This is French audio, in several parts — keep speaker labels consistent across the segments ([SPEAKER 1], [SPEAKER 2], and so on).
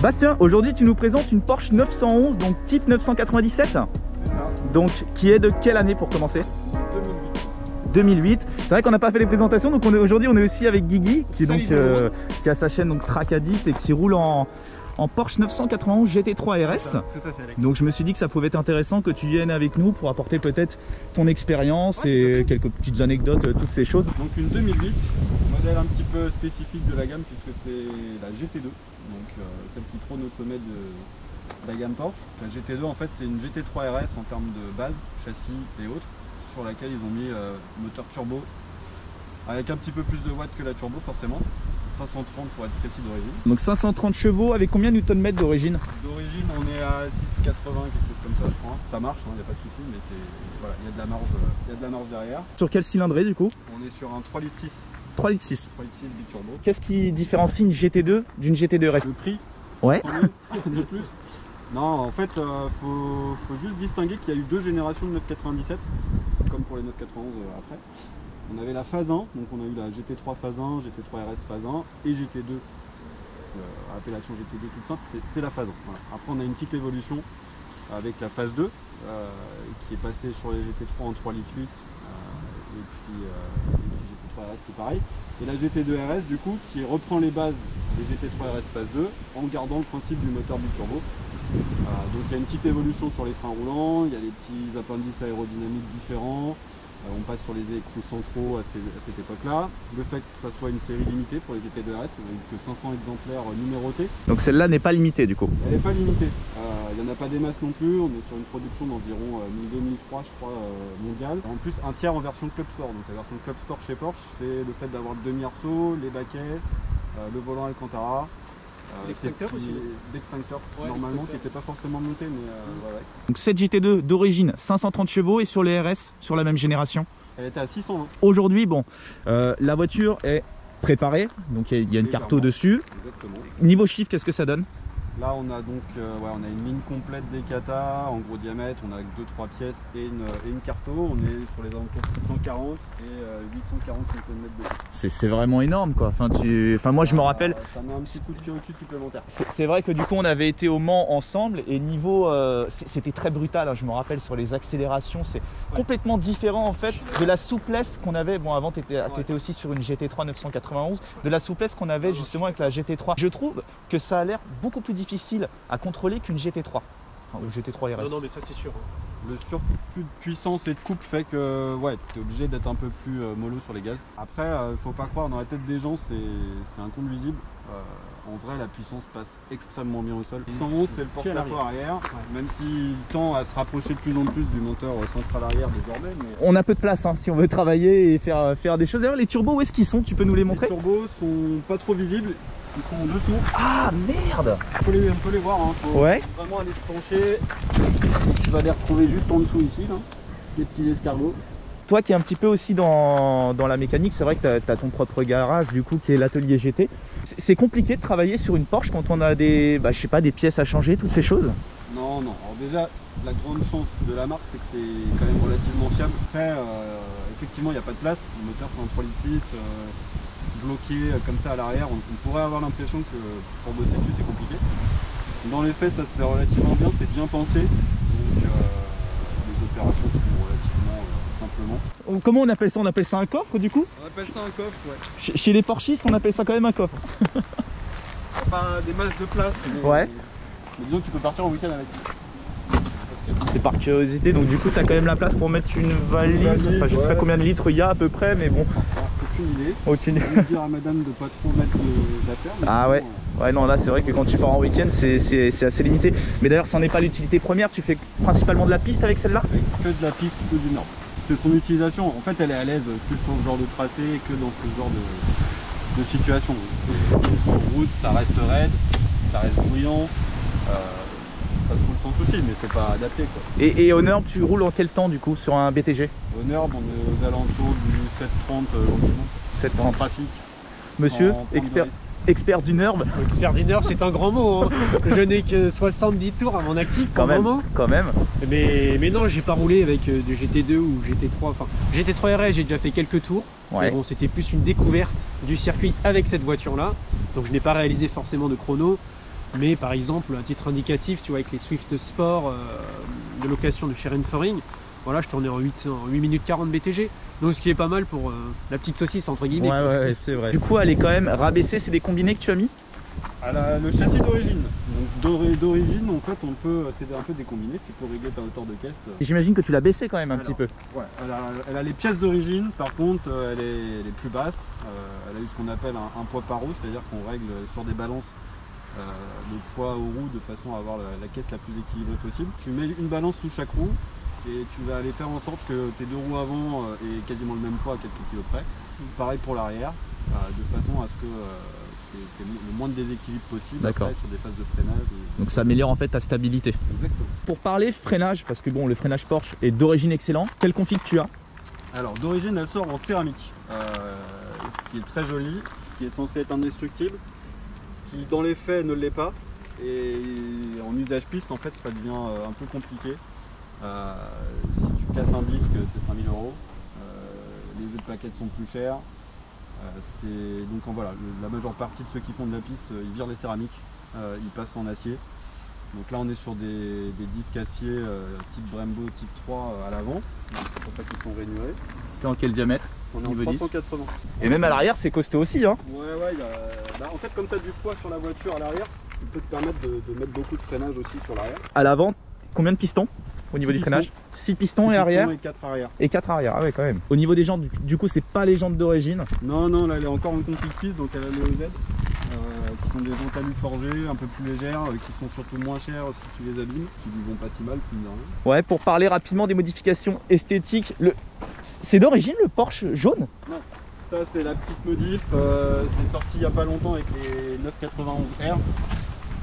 [SPEAKER 1] Bastien, aujourd'hui tu nous présentes une Porsche 911, donc type 997.
[SPEAKER 2] C'est ça.
[SPEAKER 1] Donc qui est de quelle année pour commencer? 2008. C'est vrai qu'on n'a pas fait les présentations, donc aujourd'hui on est aussi avec Guigui qui, est donc, qui a sa chaîne donc Track Addict et qui roule en Porsche 991 GT3 RS.
[SPEAKER 2] Ça, tout à fait, Alex.
[SPEAKER 1] Donc je me suis dit que ça pouvait être intéressant que tu viennes avec nous pour apporter peut-être ton expérience et quelques petites anecdotes, toutes ces choses.
[SPEAKER 2] Donc une 2008, modèle un petit peu spécifique de la gamme puisque c'est la GT2, donc celle qui trône au sommet de la gamme Porsche. La GT2 en fait c'est une GT3 RS en termes de base, châssis et autres, sur laquelle ils ont mis moteur turbo avec un petit peu plus de watts que la turbo forcément. 530 pour être précis d'origine.
[SPEAKER 1] Donc 530 chevaux avec combien de Nm d'origine?
[SPEAKER 2] D'origine on est à 6,80, quelque chose comme ça je crois. Ça marche, il n'y a pas de souci, mais voilà, il y a de la marge derrière.
[SPEAKER 1] Sur quel cylindrée du coup?
[SPEAKER 2] On est sur un 3,6 litres.
[SPEAKER 1] 3,6 litres.
[SPEAKER 2] 3,6 litres biturbo.
[SPEAKER 1] Qu'est-ce qui différencie une GT2 d'une GT2 RS?
[SPEAKER 2] Le prix.
[SPEAKER 1] Ouais.
[SPEAKER 2] De plus. Non, en fait, faut juste distinguer qu'il y a eu deux générations de 997, comme pour les 991 après. On avait la phase 1, donc on a eu la GT3 phase 1, GT3 RS phase 1 et GT2, appellation GT2 toute simple, c'est la phase 1. Voilà. Après on a une petite évolution avec la phase 2, qui est passée sur les GT3 en 3,8 litres et puis GT3 RS tout pareil. Et la GT2 RS du coup qui reprend les bases des GT3 RS phase 2 en gardant le principe du moteur biturbo. Donc il y a une petite évolution sur les freins roulants, il y a des petits appendices aérodynamiques différents. On passe sur les écrous centraux à cette époque-là. Le fait que ça soit une série limitée pour les GT2 RS, on n'a eu que 500 exemplaires numérotés.
[SPEAKER 1] Donc celle-là n'est pas limitée du coup?
[SPEAKER 2] Elle n'est pas limitée. Il n'y en a pas des masses non plus. On est sur une production d'environ 1002-1003 je crois mondiale. En plus un tiers en version Club Sport. Donc la version Club Sport chez Porsche, c'est le fait d'avoir le demi-arceau, les baquets, le volant Alcantara.
[SPEAKER 3] L'extincteur aussi.
[SPEAKER 2] L'extincteur normalement qui n'était pas forcément monté mais ouais.
[SPEAKER 1] Donc cette GT2 d'origine 530 chevaux et sur les RS sur la même génération?
[SPEAKER 2] Elle était à 620.
[SPEAKER 1] Aujourd'hui bon, la voiture est préparée, donc il y a une carto dessus.
[SPEAKER 2] Exactement.
[SPEAKER 1] Niveau chiffre, qu'est-ce que ça donne?
[SPEAKER 2] Là on a donc on a une ligne complète des kata en gros diamètre, on a 2-3 pièces et une carto, on est sur les alentours de 640 et 840 Nm de litre.
[SPEAKER 1] C'est vraiment énorme quoi, moi je me rappelle.
[SPEAKER 2] Ça met un petit coup de pied au cul supplémentaire.
[SPEAKER 1] C'est vrai que du coup on avait été au Mans ensemble et niveau, c'était très brutal, hein, je me rappelle sur les accélérations, c'est complètement différent en fait de la souplesse qu'on avait, bon avant tu étais aussi sur une GT3 991, de la souplesse qu'on avait justement avec la GT3. Je trouve que ça a l'air beaucoup plus difficile à contrôler qu'une GT3, enfin, GT3 RS.
[SPEAKER 3] Non, mais ça c'est sûr.
[SPEAKER 2] Le surplus de puissance et de couple fait que tu es obligé d'être un peu plus mollo sur les gaz. Après, faut pas croire, dans la tête des gens, c'est inconduisible. En vrai, la puissance passe extrêmement bien au sol. 111, c'est le porte-à-faux arrière, même s'il tend à se rapprocher de plus en plus du moteur central arrière désormais. Mais...
[SPEAKER 1] On a peu de place hein, si on veut travailler et faire des choses. D'ailleurs, les turbos, où est-ce qu'ils sont? Tu peux nous les montrer?
[SPEAKER 2] Les turbos sont pas trop visibles. Ils sont en dessous.
[SPEAKER 1] Ah merde!
[SPEAKER 2] On peut les voir, hein. Faut vraiment aller se pencher. Tu vas les retrouver juste en dessous ici, là. Des petits escargots.
[SPEAKER 1] Toi qui es un petit peu aussi dans la mécanique, c'est vrai que tu as ton propre garage du coup qui est l'atelier GT. C'est compliqué de travailler sur une Porsche quand on a des, je sais pas, des pièces à changer, toutes ces choses?
[SPEAKER 2] Non, non. Alors déjà, la grande chance de la marque, c'est que c'est quand même relativement fiable. Après, effectivement, il n'y a pas de place. Le moteur, c'est un 3,6 litres. Bloqué comme ça à l'arrière, on pourrait avoir l'impression que pour bosser dessus c'est compliqué. Dans les faits ça se fait relativement bien, c'est bien pensé, donc les opérations se font relativement simplement.
[SPEAKER 1] Comment on appelle ça? On appelle ça un coffre du coup?
[SPEAKER 2] On appelle ça un coffre, ouais.
[SPEAKER 1] Chez les Porschistes on appelle ça quand même un coffre.
[SPEAKER 2] Pas des masses de place, mais disons que tu peux partir en week-end avec.
[SPEAKER 1] C'est par curiosité, donc du coup tu as quand même la place pour mettre une valise, enfin je sais pas combien de litres il y a à peu près mais bon.
[SPEAKER 2] Aucune idée.
[SPEAKER 1] Aucune idée.
[SPEAKER 2] Je vais dire à madame de pas trop mettre d'affaires.
[SPEAKER 1] Ah ouais. Ouais non là c'est vrai que quand tu pars en week-end c'est assez limité. Mais d'ailleurs ça n'est pas l'utilité première, tu fais principalement de la piste avec celle-là?
[SPEAKER 2] Que de la piste, que du nord. Parce que son utilisation, en fait elle est à l'aise que sur ce genre de tracé, que dans ce genre de situation. Sur route ça reste raide, ça reste bruyant. Ça se roule sans souci, mais c'est pas adapté quoi.
[SPEAKER 1] Et au Nord, tu roules en quel temps du coup sur un BTG?
[SPEAKER 2] Au Nord, on est aux alentours du 730 gentiment.
[SPEAKER 1] 730
[SPEAKER 2] en trafic.
[SPEAKER 1] Monsieur, expert du Nord.
[SPEAKER 3] Expert du Nord, c'est un grand mot. Hein. Je n'ai que 70 tours à mon actif pour le moment.
[SPEAKER 1] Quand même.
[SPEAKER 3] Mais non, j'ai pas roulé avec du GT2 ou GT3. Enfin, GT3 RS, j'ai déjà fait quelques tours.
[SPEAKER 1] Ouais.
[SPEAKER 3] Mais bon, c'était plus une découverte du circuit avec cette voiture-là. Donc je n'ai pas réalisé forcément de chrono. Mais par exemple, à titre indicatif, tu vois, avec les Swift Sport de location de chez Renforing, voilà, je tournais en 8 minutes 40 BTG. Donc ce qui est pas mal pour la petite saucisse entre guillemets.
[SPEAKER 1] Ouais, c'est vrai. Du coup, elle est quand même rabaissée, c'est des combinés que tu as mis?
[SPEAKER 2] Le châssis d'origine. Donc d'origine, en fait, c'est un peu des combinés. Tu peux régler ta hauteur de caisse.
[SPEAKER 1] J'imagine que tu l'as baissé quand même un petit peu.
[SPEAKER 2] Ouais, elle a les pièces d'origine. Par contre, elle est plus basse. Elle a eu ce qu'on appelle un poids par roue, c'est-à-dire qu'on règle sur des balances le poids aux roues de façon à avoir la caisse la plus équilibrée possible. Tu mets une balance sous chaque roue et tu vas aller faire en sorte que tes deux roues avant aient quasiment le même poids à quelques kilos près. Pareil pour l'arrière, de façon à ce que le moins de déséquilibre possible après, sur des phases de freinage.
[SPEAKER 1] Donc ça améliore en fait ta stabilité.
[SPEAKER 2] Exactement.
[SPEAKER 1] Pour parler freinage, parce que bon, le freinage Porsche est d'origine excellent, quelle config tu as?
[SPEAKER 2] Alors d'origine elle sort en céramique, ce qui est très joli, ce qui est censé être indestructible, ce qui dans les faits ne l'est pas, et en usage piste en fait ça devient un peu compliqué. Si tu casses un disque c'est 5000 €, les jeux de plaquettes sont plus chers. Donc voilà, la majeure partie de ceux qui font de la piste, ils virent les céramiques, ils passent en acier. Donc là on est sur des disques acier type Brembo, type 3 à l'avant, c'est pour ça qu'ils sont rainurés.
[SPEAKER 1] T'es en quel diamètre?
[SPEAKER 2] On est en 380.
[SPEAKER 1] Et même à l'arrière c'est costaud aussi hein?
[SPEAKER 2] Ouais, en fait comme tu as du poids sur la voiture à l'arrière, tu peux te permettre de mettre beaucoup de freinage aussi sur l'arrière.
[SPEAKER 1] À l'avant, combien de pistons au niveau du freinage? 6 pistons et arrière
[SPEAKER 2] et 4 arrière.
[SPEAKER 1] Et 4 arrière, ah ouais quand même. Au niveau des jantes, du coup c'est pas les jantes d'origine?
[SPEAKER 2] Non, là elle est encore en config piste, donc elle a les OZ, qui sont des jantes alu forgées, un peu plus légères, qui sont surtout moins chères si tu les abîmes, qui lui vont pas si mal, qui ne rien.
[SPEAKER 1] Ouais, pour parler rapidement des modifications esthétiques, c'est d'origine le Porsche jaune?
[SPEAKER 2] Non, ça c'est la petite modif, c'est sorti il y a pas longtemps avec les 991R.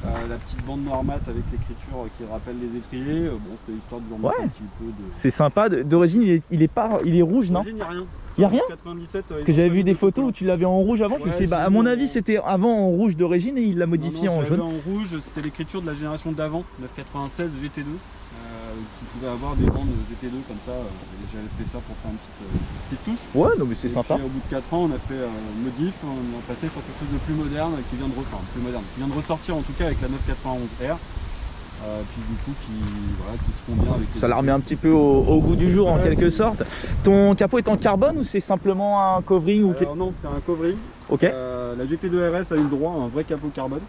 [SPEAKER 2] La petite bande noire mat avec l'écriture qui rappelle les étriers, bon c'était histoire de lui remettre un petit peu de...
[SPEAKER 1] C'est sympa, d'origine il est rouge non?
[SPEAKER 2] Il n'y a rien.
[SPEAKER 1] Il n'y a rien?
[SPEAKER 2] 97,
[SPEAKER 1] parce que j'avais vu des photos où tu l'avais en rouge avant, je me suis dit, bah, à mon avis c'était avant en rouge d'origine et il l'a modifié en jaune.
[SPEAKER 2] En rouge, c'était l'écriture de la génération d'avant, 996 GT2, qui pouvait avoir des bandes GT2 comme ça, j'avais fait ça pour faire une petite touche.
[SPEAKER 1] Ouais, non mais c'est sympa.
[SPEAKER 2] Puis, au bout de 4 ans on a fait modif, on est passé sur quelque chose de plus moderne qui vient de ressortir en tout cas avec la 991R. Puis du coup qui se font bien avec
[SPEAKER 1] ça la remet un petit peu au goût du jour en quelque sorte. Ton capot est en carbone ou c'est simplement un covering ou...
[SPEAKER 2] Alors non, c'est un covering.
[SPEAKER 1] Ok.
[SPEAKER 2] La GT2 RS a eu le droit à un vrai capot carbone.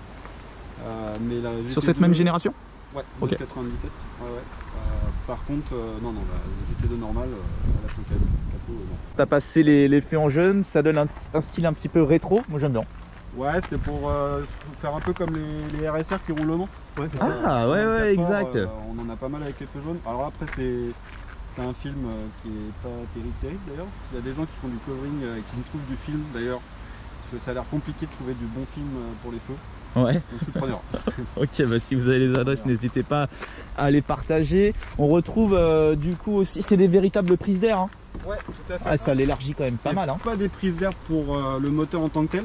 [SPEAKER 2] Mais la GT2...
[SPEAKER 1] Sur cette même génération?
[SPEAKER 2] Ouais,
[SPEAKER 1] ok.
[SPEAKER 2] 97. Ouais. Par contre, non, la GT2 normale, elle a son capot. Non.
[SPEAKER 1] T'as passé les faits en jaune, ça donne un style un petit peu rétro, moi j'aime bien.
[SPEAKER 2] Ouais, c'était pour faire un peu comme les RSR qui roulent au Mans.
[SPEAKER 1] Ouais, c'est ça. Ah ouais, exact.
[SPEAKER 2] On en a pas mal avec les feux jaunes. Alors après, c'est un film qui est pas terrible d'ailleurs. Il y a des gens qui font du covering et qui nous trouvent du film d'ailleurs. Parce que ça a l'air compliqué de trouver du bon film pour les feux.
[SPEAKER 1] Ouais.
[SPEAKER 2] Donc je suis preneur.
[SPEAKER 1] Ok, bah si vous avez les adresses, n'hésitez pas à les partager. On retrouve du coup aussi, c'est des véritables prises d'air. Hein.
[SPEAKER 2] Ouais, tout à fait.
[SPEAKER 1] Ah, ça l'élargit quand même pas mal. Hein.
[SPEAKER 2] Pas des prises d'air pour le moteur en tant que tel.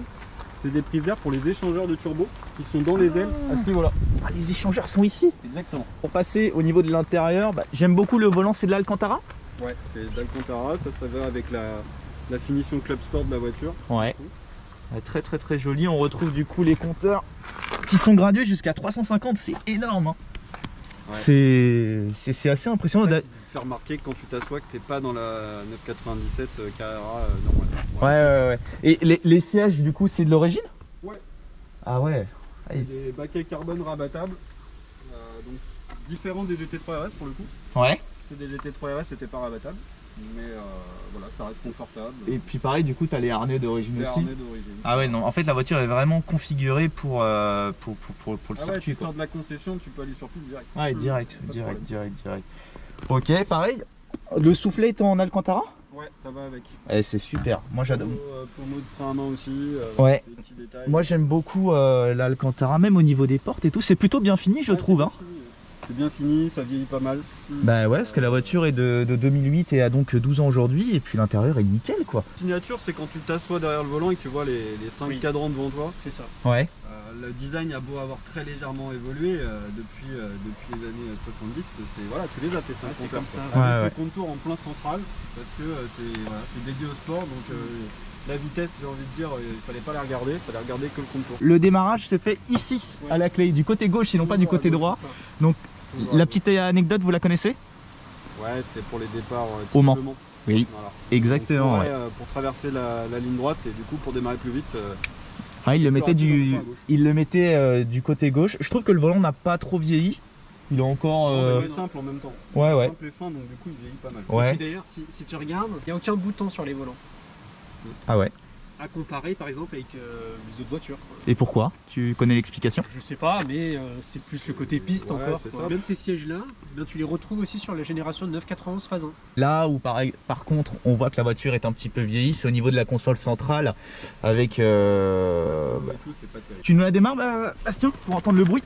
[SPEAKER 2] C'est des prises d'air pour les échangeurs de turbo qui sont dans les ailes à ce niveau-là.
[SPEAKER 1] Ah, les échangeurs sont ici.
[SPEAKER 2] Exactement.
[SPEAKER 1] Pour passer au niveau de l'intérieur, j'aime beaucoup le volant, c'est de l'Alcantara.
[SPEAKER 2] Ouais, c'est d'Alcantara, ça va avec la finition Club Sport de la voiture.
[SPEAKER 1] Ouais. Très joli. On retrouve du coup les compteurs qui sont gradués jusqu'à 350, c'est énorme. Hein. Ouais. C'est assez impressionnant.
[SPEAKER 2] Faire remarquer que quand tu t'assois que t'es pas dans la 997 Carrera normale.
[SPEAKER 1] Ouais. Et les sièges du coup c'est de l'origine? Ouais. Ah ouais.
[SPEAKER 2] C'est des baquets carbone rabattables, donc différents des GT3 RS pour le coup.
[SPEAKER 1] Ouais.
[SPEAKER 2] C'est des GT3 RS, c'était pas rabattable, mais voilà, ça reste confortable.
[SPEAKER 1] Et puis pareil, du coup, tu as les harnais d'origine aussi.
[SPEAKER 2] Harnais d'origine.
[SPEAKER 1] Ah ouais, non, en fait la voiture est vraiment configurée pour le circuit.
[SPEAKER 2] Ouais, tu sors de la concession, tu peux aller sur piste direct.
[SPEAKER 1] Ouais, direct. Ok, pareil. Le soufflet est en Alcantara?
[SPEAKER 2] Ouais, ça va avec.
[SPEAKER 1] C'est super, moi j'adore.
[SPEAKER 2] Pour mode frein à main aussi,
[SPEAKER 1] ouais.
[SPEAKER 2] Des petits détails.
[SPEAKER 1] Moi j'aime beaucoup l'Alcantara, même au niveau des portes et tout, c'est plutôt bien fini je trouve. Hein.
[SPEAKER 2] C'est bien fini, ça vieillit pas mal.
[SPEAKER 1] Bah ouais, parce que la voiture est de 2008 et a donc 12 ans aujourd'hui, et puis l'intérieur est nickel quoi.
[SPEAKER 2] La signature, c'est quand tu t'assois derrière le volant et que tu vois les 5 cadrans devant toi. C'est ça.
[SPEAKER 1] Ouais.
[SPEAKER 2] Le design a beau avoir très légèrement évolué depuis les années 70, voilà, tu les as tes 5 compteurs. Comme ça, avec le contour en plein central, parce que c'est dédié au sport, donc La vitesse, j'ai envie de dire, il fallait pas la regarder, il fallait regarder que le contour.
[SPEAKER 1] Le démarrage se fait ici,
[SPEAKER 3] Ouais.
[SPEAKER 1] à la clé, du côté gauche et non pas du côté droit. Donc la petite anecdote, vous la connaissez?
[SPEAKER 2] Ouais, c'était pour les départs
[SPEAKER 1] Au Mans.
[SPEAKER 2] type Le Mans.
[SPEAKER 1] Oui,
[SPEAKER 2] Voilà.
[SPEAKER 1] exactement.
[SPEAKER 2] Donc,
[SPEAKER 1] Ouais.
[SPEAKER 2] pour traverser la ligne droite et du coup pour démarrer plus vite.
[SPEAKER 1] Ouais, il le mettait
[SPEAKER 2] à gauche.
[SPEAKER 1] du côté gauche. Je trouve que le volant n'a pas trop vieilli. Il est encore.
[SPEAKER 2] Il est simple en même temps.
[SPEAKER 1] Ouais, ouais.
[SPEAKER 2] Simple et fin, donc du coup il vieillit pas mal.
[SPEAKER 1] Ouais.
[SPEAKER 3] Et puis d'ailleurs, si tu regardes, il n'y a aucun bouton sur les volants.
[SPEAKER 1] Ah ouais.
[SPEAKER 3] À comparer par exemple avec les autres voitures.
[SPEAKER 1] Et pourquoi? Tu connais l'explication?
[SPEAKER 3] Je sais pas, mais c'est plus le côté piste
[SPEAKER 2] Ouais,
[SPEAKER 3] encore.
[SPEAKER 2] c'est
[SPEAKER 3] quoi.
[SPEAKER 2] ça.
[SPEAKER 3] Même ces sièges-là, ben, tu les retrouves aussi sur la génération de 991 phase 1.
[SPEAKER 1] Là où par contre on voit que la voiture est un petit peu vieillie, c'est au niveau de la console centrale avec.
[SPEAKER 2] Et tout, c'est pas terrible.
[SPEAKER 1] Tu nous la démarres, Bastien, pour entendre le bruit?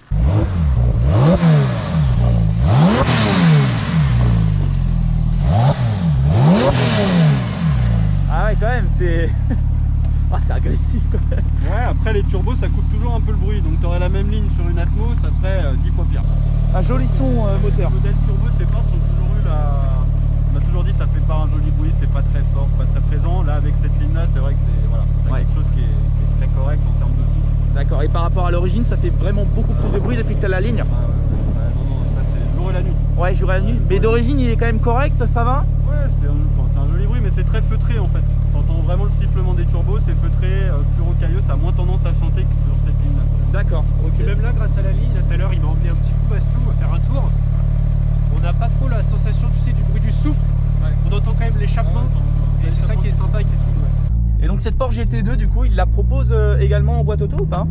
[SPEAKER 1] Ah ouais, quand même, c'est. Ah, c'est agressif quand même.
[SPEAKER 2] Ouais, après les turbos ça coupe toujours un peu le bruit, donc tu aurais la même ligne sur une Atmo, ça serait 10 fois pire.
[SPEAKER 1] Un joli son moteur.
[SPEAKER 2] Les modèles turbo, ces portes ont toujours eu la. On a toujours dit ça fait pas un joli bruit, c'est pas très fort, pas très présent. Là avec cette ligne là, c'est vrai que c'est voilà,
[SPEAKER 1] Ouais.
[SPEAKER 2] quelque chose qui est très correct en termes de son.
[SPEAKER 1] D'accord, et par rapport à l'origine, ça fait vraiment beaucoup plus de bruit depuis que tu as la ligne.
[SPEAKER 2] Ouais, non, ça c'est le jour et la nuit.
[SPEAKER 1] Ouais, jour et la nuit. Mais d'origine, il est quand même correct, ça va?
[SPEAKER 2] Ouais, c'est un joli bruit, mais c'est très feutré en fait. T'entends vraiment le sifflement des turbos, c'est feutré, plus rocailleux, ça a moins tendance à chanter que sur cette ligne là.
[SPEAKER 1] D'accord,
[SPEAKER 3] Et
[SPEAKER 1] ok.
[SPEAKER 3] même là, grâce à la ligne, là, tout à l'heure, il m'a emmené un petit coup Bastou à faire un tour. On n'a pas trop la sensation, tu sais, du bruit du souffle.
[SPEAKER 2] Ouais.
[SPEAKER 3] On entend quand même l'échappement. Et c'est ça qui est sympa avec cette ligne. Ouais.
[SPEAKER 1] Et donc cette Porsche GT2, du coup, il la propose également en boîte auto ou pas?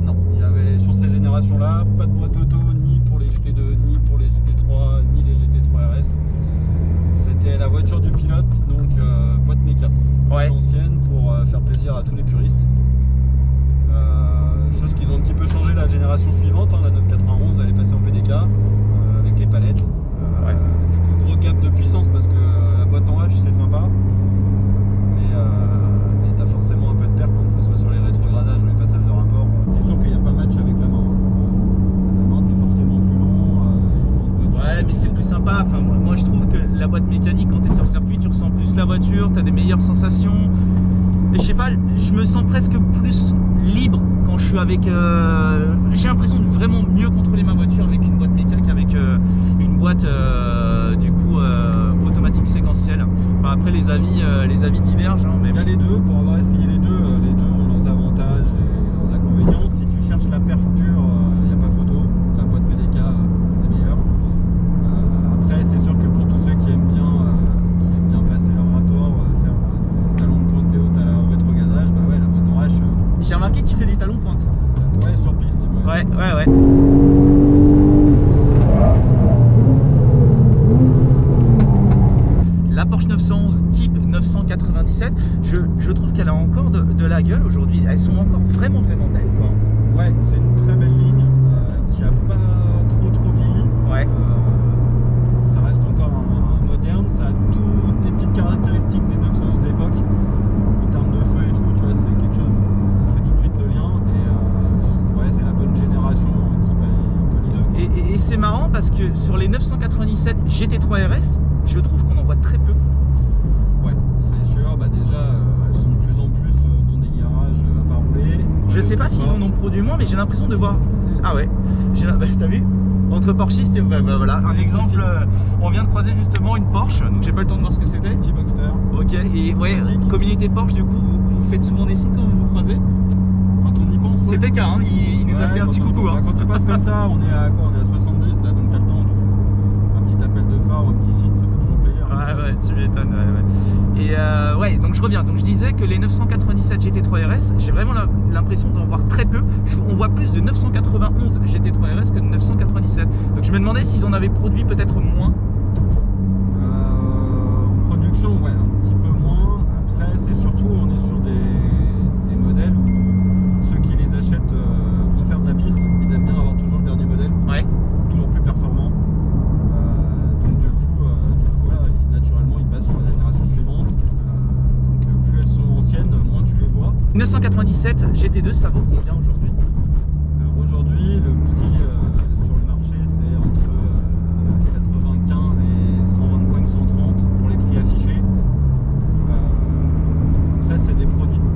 [SPEAKER 2] Non, il y avait sur ces générations là, pas de boîte auto ni pour les GT2, ni pour les GT3, ni les GT3 RS. C'était la voiture du pilote, donc boîte méca.
[SPEAKER 1] Ouais.
[SPEAKER 2] Ancienne pour faire plaisir à tous les puristes. Chose qu'ils ont un petit peu changé la génération suivante, hein, la 991 elle est passée en PDK avec les palettes.
[SPEAKER 1] Ouais.
[SPEAKER 2] Du coup gros gap de puissance parce que la boîte en H c'est sympa, mais t'as forcément un peu de perte quand ça soit sur les rétrogradages ou les passages de rapport. C'est sûr qu'il n'y a pas match avec la main. La main t'es forcément plus long sur votre voiture.
[SPEAKER 1] Ouais, mais c'est le plus sympa. Enfin, moi je trouve que la boîte mécanique, quand tu es sur circuit, tu ressens plus la voiture, tu as des meilleures sensations. Et je sais pas, je me sens presque plus libre quand je suis avec. J'ai l'impression de vraiment mieux contrôler ma voiture avec une boîte mécanique qu'avec une boîte du coup automatique séquentielle. Enfin, après les avis divergent. Hein, mais
[SPEAKER 2] Il y a les deux, pour avoir essayé les deux ont leurs avantages et leurs inconvénients. Si tu cherches la perf pure, il n'y a pas photo. La boîte PDK, c'est meilleur. Après, c'est sûr que pour tous ceux qui aiment bien passer leur rapport, faire du talon de pointe et haute au rétrogazage, bah ouais, la boîte en H,
[SPEAKER 1] j'ai remarqué que tu fais des talons pointe.
[SPEAKER 2] ouais, sur piste.
[SPEAKER 1] Ouais, ouais, ouais. La Porsche 911 type 997, je trouve qu'elle a encore de la gueule aujourd'hui. Elles sont encore vraiment belles, quoi.
[SPEAKER 2] Ouais, c'est une très belle ligne qui a pas trop vieilli.
[SPEAKER 1] Ouais.
[SPEAKER 2] Ça reste encore un moderne, ça a toutes les petites caractéristiques des 911 d'époque. En termes de feu et tout, tu vois, c'est quelque chose où on fait tout de suite le lien. Et ouais, c'est la bonne génération qui peut les deux.
[SPEAKER 1] Et c'est marrant parce que sur les 997 GT3 RS, je trouve qu'on en voit très peu.
[SPEAKER 2] Ouais, c'est sûr, bah déjà, elles sont de plus en plus dans des garages à part rouler.
[SPEAKER 1] Je sais pas s'ils en ont produit moins, mais j'ai l'impression de voir. Ah ouais, t'as vu? Entre Porschistes, bah voilà, un exemple, on vient de croiser justement une Porsche, donc j'ai pas le temps de voir ce que c'était.
[SPEAKER 2] Petit Boxster.
[SPEAKER 1] Ok, et ouais, communauté Porsche, du coup, vous faites souvent des signes quand vous vous croisez?
[SPEAKER 2] Quand on y pense, ouais.
[SPEAKER 1] C'était qu'un, hein, il nous a fait un petit coucou. Hein.
[SPEAKER 2] Quand tu passes comme ça, on est à quoi? On est à 70 là, donc t'as le temps, un petit appel de phare ou un petit signe, ça fait toujours plaisir.
[SPEAKER 1] Ouais, tu m'étonnes. Ouais. Et ouais, donc je reviens. Donc je disais que les 997 GT3 RS, j'ai vraiment l'impression d'en voir très peu. On voit plus de 991 GT3 RS que de 997. Donc je me demandais s'ils en avaient produit peut-être moins.
[SPEAKER 2] En production, ouais, un petit peu moins. Après, c'est surtout, on est sur des modèles où ceux qui les achètent vont faire de la piste. Ils aiment bien avoir toujours le dernier modèle,
[SPEAKER 1] Ouais.
[SPEAKER 2] toujours plus performant. Donc du coup voilà, naturellement, ils passent sur la génération suivante. Donc plus elles sont anciennes, moins tu les vois.
[SPEAKER 1] 997 GT2, ça vaut combien aujourd'hui?
[SPEAKER 2] Alors aujourd'hui, le prix sur le marché, c'est entre 95 et 125-130 pour les prix affichés. Après, c'est des produits de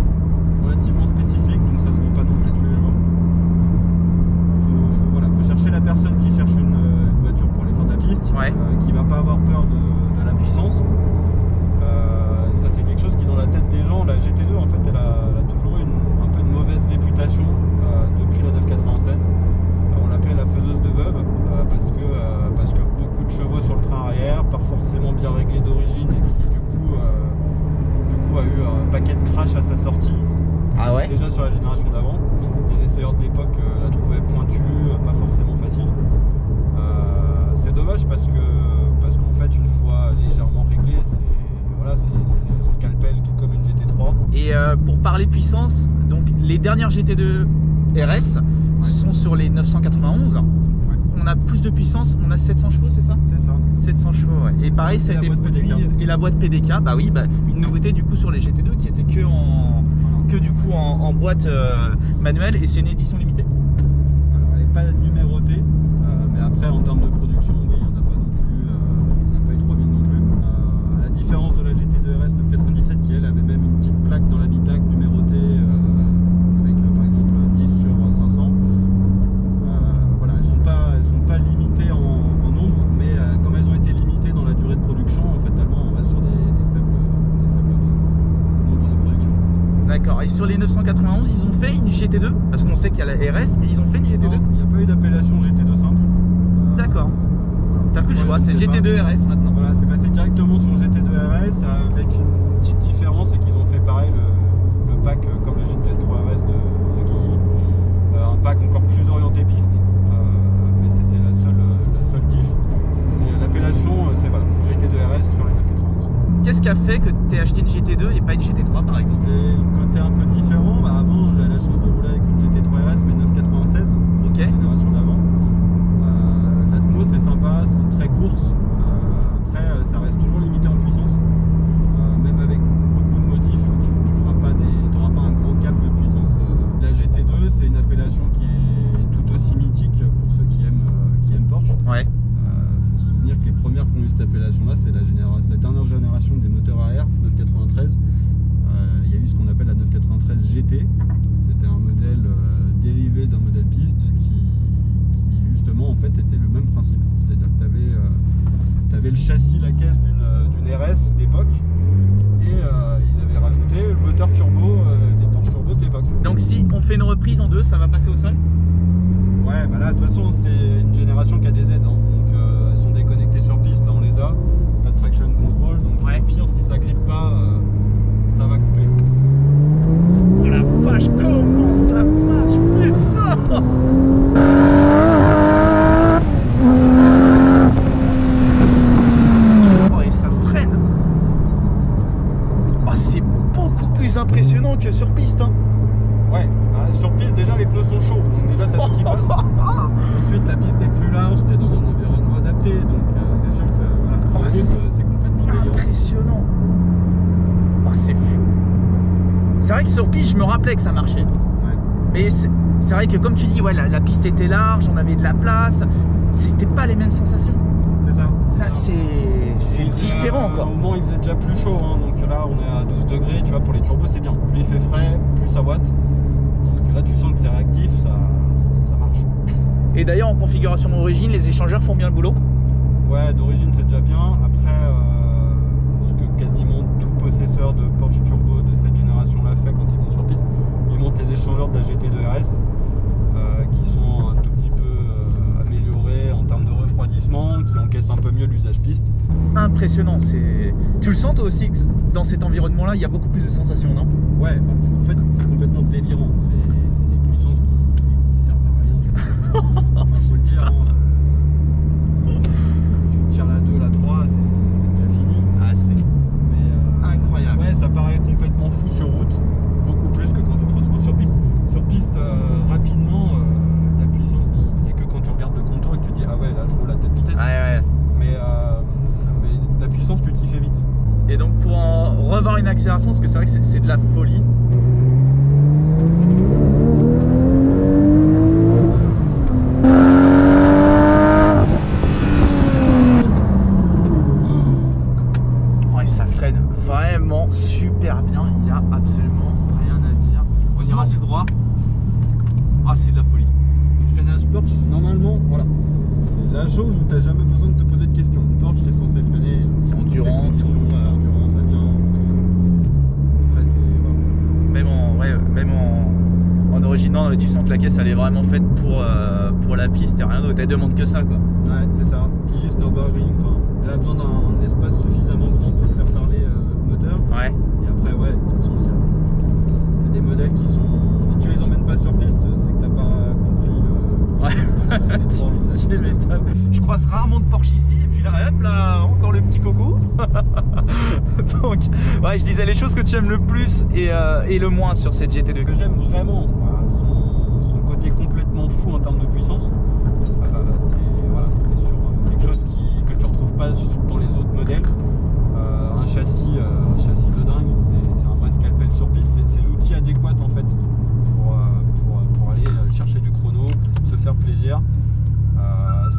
[SPEAKER 2] crash à sa sortie.
[SPEAKER 1] Ah ouais?
[SPEAKER 2] Déjà sur la génération d'avant. Les essayeurs de l'époque la trouvaient pointue, pas forcément facile. C'est dommage parce qu'en fait, une fois légèrement réglé, c'est un scalpel tout comme une GT3.
[SPEAKER 1] Et pour parler puissance, donc les dernières GT2 RS sont sur les 991.
[SPEAKER 2] Ouais.
[SPEAKER 1] On a plus de puissance, on a 700 chevaux, c'est ça?
[SPEAKER 2] C'est ça.
[SPEAKER 1] 700 chevaux, ouais. Et pareil, ça a été produit. Et la boîte PDK, bah oui, une nouveauté du coup sur les GT2 qui était que du coup en boîte manuelle, et c'est une édition limitée.
[SPEAKER 2] Alors elle n'est pas numérotée, mais après en termes de production, oui, il n'y en a pas non plus, on n'a pas eu 3000 non plus. À la différence de la GT2 RS 997 qui elle avait même une petite plaque dans l'habitacle numérotée avec par exemple 10 sur 500. Voilà, elles sont pas limitées en nombre, mais comme elles ont été limitées dans la durée de production, fatalement on reste sur des faibles nombres de production.
[SPEAKER 1] D'accord. Et sur les 991, ils ont fait une GT2, parce qu'on sait qu'il y a la RS, mais ils ont fait une GT2.
[SPEAKER 2] Non, il n'y a pas eu d'appellation GT2 simple.
[SPEAKER 1] D'accord. T'as plus le choix, c'est GT2 RS maintenant.
[SPEAKER 2] Voilà, c'est passé directement sur GT2 RS avec une petite différence, c'est qu'ils ont fait pareil le pack comme le GT3 RS de Guilly. Un pack encore plus orienté piste, mais c'était la seule diff. L'appellation, c'est GT2 RS sur les 991.
[SPEAKER 1] Qu'est-ce qui a fait que tu aies acheté une GT2 et pas une GT3 par exemple?
[SPEAKER 2] C'était le côté un peu différent. Avant, j'avais la chance de rouler avec une GT3 RS, mais 996,
[SPEAKER 1] ok,
[SPEAKER 2] génération d'avant. L'Atmo, c'est sympa, c'est très course. Après, ça reste toujours limité en puissance. Même avec beaucoup de modifs, tu n'auras pas un gros cap de puissance. La GT2, c'est une appellation qui est tout aussi mythique pour ceux qui aiment Porsche.
[SPEAKER 1] ouais.
[SPEAKER 2] Faut se souvenir que les premières qui ont eu cette appellation-là, c'est la dernière génération des moteurs à air, 993. Il y a eu ce qu'on appelle la 993 GT. C'était un modèle dérivé d'un modèle piste qui justement en fait était le même principe. C'est-à-dire que tu avais le châssis, la caisse d'une RS d'époque, et ils avaient rajouté le moteur turbo des Porsche Turbo de l'époque.
[SPEAKER 1] Donc si on fait une reprise en deux, ça va passer au sol?
[SPEAKER 2] Ouais, bah là de toute façon c'est une génération qui a des aides, hein. Donc elles sont déconnectées sur piste, là on les a, pas de traction control, donc
[SPEAKER 1] ouais.
[SPEAKER 2] Pire si ça grippe pas, ça va couper.
[SPEAKER 1] Oh la vache, comment ça marche, putain! Oh, et ça freine! Oh, c'est beaucoup plus impressionnant que sur piste, hein.
[SPEAKER 2] Ouais, sur piste déjà les pneus sont chauds, donc déjà t'as tout qui passe. Ensuite la piste est plus large, t'es dans un environnement adapté, donc c'est sûr que voilà, sur route c'est complètement délirant.
[SPEAKER 1] Impressionnant! Oh, c'est fou! C'est vrai que sur piste, je me rappelais que ça marchait.
[SPEAKER 2] Ouais.
[SPEAKER 1] Mais c'est vrai que comme tu dis, ouais, la piste était large, on avait de la place, c'était pas les mêmes sensations.
[SPEAKER 2] C'est ça.
[SPEAKER 1] Là, c'est différent encore.
[SPEAKER 2] Au moment il faisait déjà plus chaud, hein, donc là on est à 12 degrés, tu vois, pour les turbos c'est bien. Plus il fait frais, plus ça watt. Donc là tu sens que c'est réactif, ça marche.
[SPEAKER 1] Et d'ailleurs en configuration d'origine, les échangeurs font bien le boulot?
[SPEAKER 2] Ouais, d'origine c'est déjà bien. Après, ce que quasiment tout possesseur de Porsche Turbo de cette génération-là fait quand ils vont sur piste, ils montent les échangeurs de la GT2 RS qui sont un tout petit peu améliorés en termes de refroidissement, qui encaissent un peu mieux l'usage piste.
[SPEAKER 1] Impressionnant, tu le sens toi aussi que dans cet environnement-là, il y a beaucoup plus de sensations, non?
[SPEAKER 2] Ouais, bah, en fait c'est complètement délirant. C'est des puissances qui servent à rien. Faut le dire. Tu tires la 2, la 3, c'est déjà fini.
[SPEAKER 1] Ah, c'est
[SPEAKER 2] incroyable. Ouais, ça paraît complètement fou sur route, beaucoup plus que quand tu te retrouves sur piste. Sur piste, rapidement, la puissance, bon, il n'y a que quand tu regardes le contour et que tu te dis ah ouais, là je roule à telle vitesse.
[SPEAKER 1] Ouais.
[SPEAKER 2] Mais la puissance, tu t'y fais vite.
[SPEAKER 1] Et donc pour en revoir une accélération, parce que c'est vrai que c'est de la folie. Ouais, ça freine vraiment super bien, il n'y a absolument rien à dire. On ira tout droit. Ah, c'est de la folie.
[SPEAKER 2] Le freinage Porsche, normalement, voilà, c'est la chose où tu n'as jamais besoin de te poser de questions. Une Porsche, c'est censé freiner.
[SPEAKER 1] C'est endurant, tout.
[SPEAKER 2] C'est endurant, ça tient. Après, c'est. Voilà.
[SPEAKER 1] Même en origine, non, tu sens que la caisse elle est vraiment faite pour la piste et rien d'autre. Elle demande que ça, quoi.
[SPEAKER 2] Ouais, c'est ça. Piste, Nürburgring, enfin, elle a besoin d'un espace suffisamment grand pour faire parler le moteur.
[SPEAKER 1] Ouais.
[SPEAKER 2] Et après, ouais, de toute façon, il
[SPEAKER 1] Donc, ouais, je disais les choses que tu aimes le plus et le moins sur cette GT2.
[SPEAKER 2] Ce que j'aime vraiment, son côté complètement fou en termes de puissance. T'es sur quelque chose que tu retrouves pas dans les autres modèles. Un châssis de dingue, c'est un vrai scalpel sur piste, c'est l'outil adéquat en fait pour aller chercher du chrono, se faire plaisir.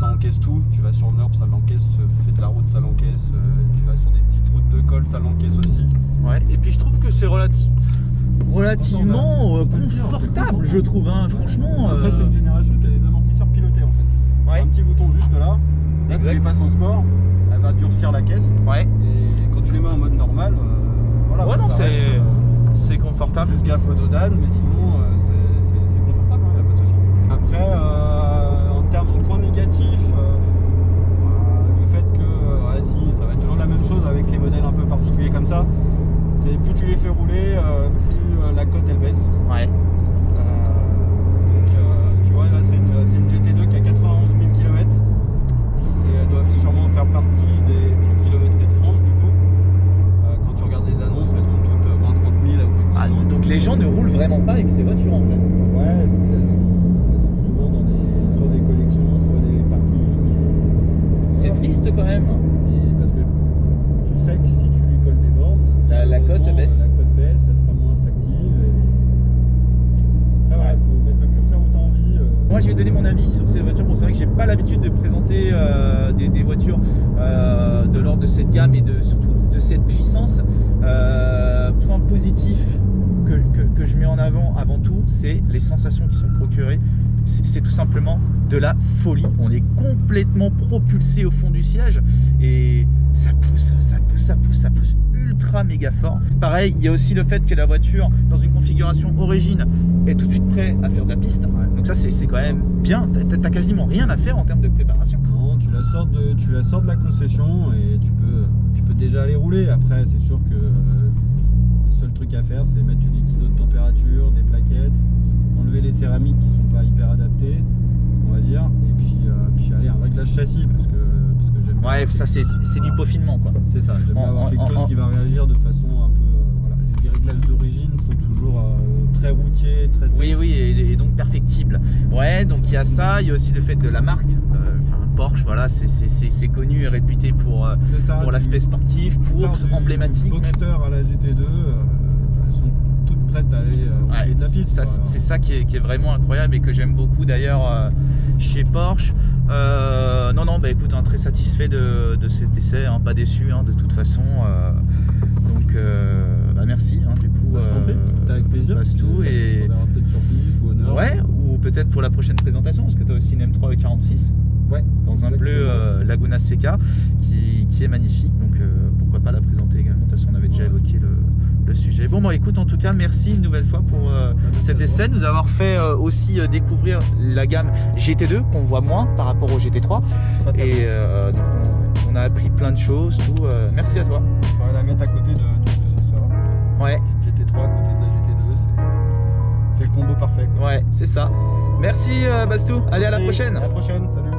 [SPEAKER 2] Ça encaisse tout, tu vas sur le Nord, ça l'encaisse, tu fais de la route, ça l'encaisse, tu vas sur des petites routes de col, ça l'encaisse aussi.
[SPEAKER 1] Ouais, et puis je trouve que c'est relativement confortable, je trouve, hein, franchement.
[SPEAKER 2] Après, c'est une génération qui a des amortisseurs pilotés en fait.
[SPEAKER 1] Ouais.
[SPEAKER 2] Un petit bouton juste là, tu les passes en sport, elle va durcir la caisse.
[SPEAKER 1] Ouais.
[SPEAKER 2] Et quand tu les mets en mode normal, voilà.
[SPEAKER 1] Ouais, non, c'est confortable.
[SPEAKER 2] Juste gaffe au dodane, mais sinon c'est confortable, il n'y a pas de souci. Après, en termes de points négatifs, le fait que si, ça va être toujours la même chose avec les modèles un peu particuliers comme ça. C'est plus tu les fais rouler, plus la cote elle baisse.
[SPEAKER 1] Ouais.
[SPEAKER 2] Donc tu vois là c'est une GT2 qui a 91 000 km. Elle doit sûrement faire partie des plus kilométrées de France du coup. Quand tu regardes les annonces, elles ont toutes 20-30 000 au bout de 10 ans.
[SPEAKER 1] Donc les gens ne roulent vraiment pas avec ces voitures en fait.
[SPEAKER 2] Ouais, elles sont souvent dans soit des collections, soit des parkings.
[SPEAKER 1] C'est triste quand même.
[SPEAKER 2] Et parce que tu sais que si tu lui colles des bornes,
[SPEAKER 1] la cote baisse.
[SPEAKER 2] La cote baisse, elle sera moins attractive. Après, il faut mettre le curseur où tu as envie.
[SPEAKER 1] Moi, je vais donner mon avis sur ces voitures. Bon, c'est vrai que j'ai pas l'habitude de présenter des voitures de l'ordre de cette gamme et surtout de cette puissance. Point positif que je mets en avant tout, c'est les sensations qui sont procurées. C'est tout simplement de la folie. On est complètement propulsé au fond du siège et ça pousse ultra méga fort. Pareil, il y a aussi le fait que la voiture, dans une configuration origine, est tout de suite prête à faire de la piste. Ouais. Donc ça, c'est quand même bien. T'as quasiment rien à faire en termes de préparation.
[SPEAKER 2] Non, tu la sors de la concession et tu peux déjà aller rouler. Après, c'est sûr que le seul truc à faire, c'est mettre du liquide de température, des plaquettes, enlever les céramiques qui sont pas hyper adaptées, on va dire, et puis aller un réglage châssis parce que j'aime bien.
[SPEAKER 1] Ouais, ça c'est du peaufinement quoi.
[SPEAKER 2] C'est ça, j'aime bien avoir quelque chose qui va réagir de façon un peu voilà. Les réglages d'origine sont toujours très routiers, très safe.
[SPEAKER 1] Oui et donc perfectibles. Ouais, donc il y a ça, il y a aussi le fait de la marque. Porsche, voilà, c'est connu et réputé pour l'aspect sportif, course, emblématique.
[SPEAKER 2] Boxster à la GT2, elles sont toutes prêtes à aller rouler de la piste.
[SPEAKER 1] C'est ça qui est vraiment incroyable et que j'aime beaucoup d'ailleurs chez Porsche. Non, bah écoute, très satisfait de cet essai, pas déçu de toute façon. Donc bah merci du coup.
[SPEAKER 2] Avec plaisir.
[SPEAKER 1] Bastou, et
[SPEAKER 2] on verra peut-être sur piste ou honneur.
[SPEAKER 1] Ouais, ou peut-être pour la prochaine présentation parce que tu as aussi une M3 46.
[SPEAKER 2] Ouais,
[SPEAKER 1] dans un bleu Laguna Seca qui est magnifique, donc pourquoi pas la présenter également. De toute façon on avait déjà évoqué le sujet. Bon bah écoute, en tout cas merci une nouvelle fois pour cet essai, nous avoir fait aussi découvrir la gamme GT2 qu'on voit moins par rapport au GT3 et donc on a appris plein de choses, tout. Merci à toi.
[SPEAKER 2] On va la mettre à côté de ses sœurs.
[SPEAKER 1] Ouais.
[SPEAKER 2] GT3 à côté de la GT2, c'est le combo parfait quoi.
[SPEAKER 1] Ouais, c'est ça. Merci Bastou, allez à la prochaine.
[SPEAKER 2] À la prochaine, salut.